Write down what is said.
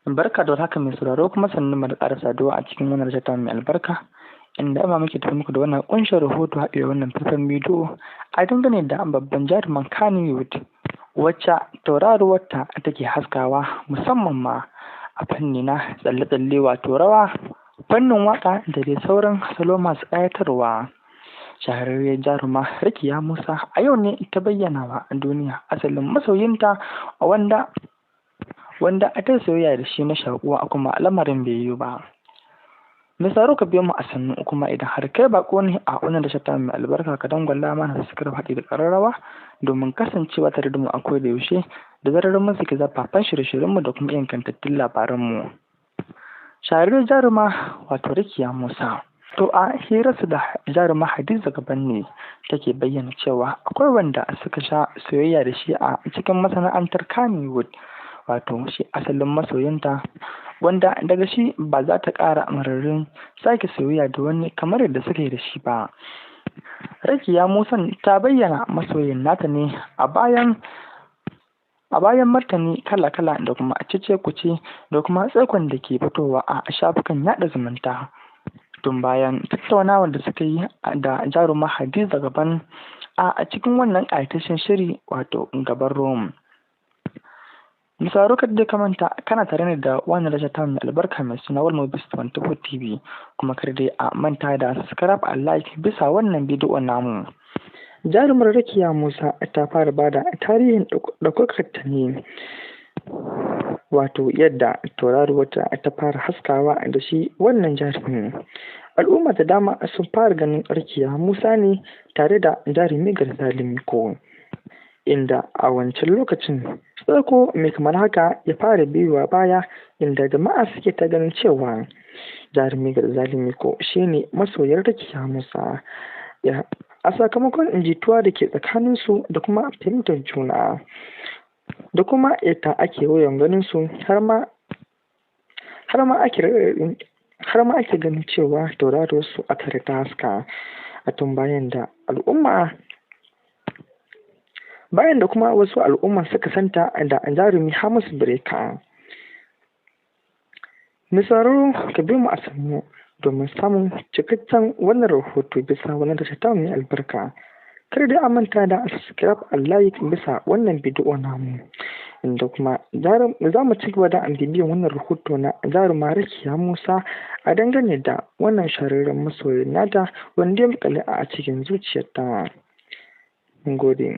Barka da haka mai sauraro kuma sannu mu da ƙara saduwa a cikin wannan rajata mai albarka inda ma muke tafi muku da wannan ƙunshin rahoto haɗe da wannan faifan bidiyo a dangane da babban jaruman Kannywood wacce tauraruwarta take haskawa musamman ma a fanni na tsalle-tsalle wato rawa fannin waƙa da dai sauran salo masu ƙayatarwa. Shahararriyar jaruma Rakiya Musa a yau ne ta bayyana wa duniya asalin masoyinta wanda a ta soyayya da shi na shakuwa kuma lamarin bai yi ba. Mai tsaro ka biyo mu a sannu kuma idan har kai bako ne a wannan da shata mai albarka ka dangwalla mana da suka haɗi da ƙararrawa domin kasancewa tare da mu a koda yaushe da zarar mun saki zafafan shirye-shiryenmu da kuma ingantattun labaranmu. Shahararriyar jaruma wato Rakiya Musa. To a hirarsu da jaruma Hadiza Gaban ne take bayyana cewa akwai wanda suka sha soyayya da shi a cikin masana'antar Kannywood wato shi asalin masoyinta wanda daga shi ba za ta ƙara mararin sake soyayya da wani kamar yadda suka yi da shi ba. Rakiya Musa ta bayyana masoyin nata ne a bayan martani kala-kala da kuma cece-kuce da kuma tsaikon da ke fitowa a shafukan yaɗa zumunta. Tun bayan tattaunawar da suka yi da jaruma Hadiza Gaban a cikin wannan ƙayataccen shiri wato Gaban Rome. Misaro kadda ka manta kana tare ne da wannan rashin ta mai albarka mai suna Walmobis 24 TV kuma kar dai a manta da subscribe a like bisa wannan bidiyo namu. Jarumar Rakiya Musa ta fara bada tarihin ɗaukakar ta ne wato yadda tauraruwarta ta fara haskawa da shi wannan jarumin. Al'umma da dama sun fara ganin Rakiya Musa ne tare da jarumi Garzali Miko inda a wancan lokacin tsako mai kamar haka ya fara biyuwa baya inda jama'a suke ta ganin cewa jarumi Garzali Miko shine masoyar Rakiya Musa a sakamakon jituwa da ke tsakaninsu da kuma fahimtar juna da kuma yadda ake wayan ganin su har ma ake ganin cewa tauraruwar su a tare ta haska a tun bayan da kuma wasu al'umma suka santa da jarumi Hamisu Breaker. Misaro ka bi mu a sannu domin samun cikakken wannan rahoto bisa wannan da ta mai albarka. Kar dai a manta da subscribe a like bisa wannan bidiyo namu inda kuma za mu ci gaba da bibiyan wannan rahoto na jaruma Rakiya Musa a dangane da wannan shahararren masoyin nata wanda ya makale a cikin zuciyarta. Mun gode.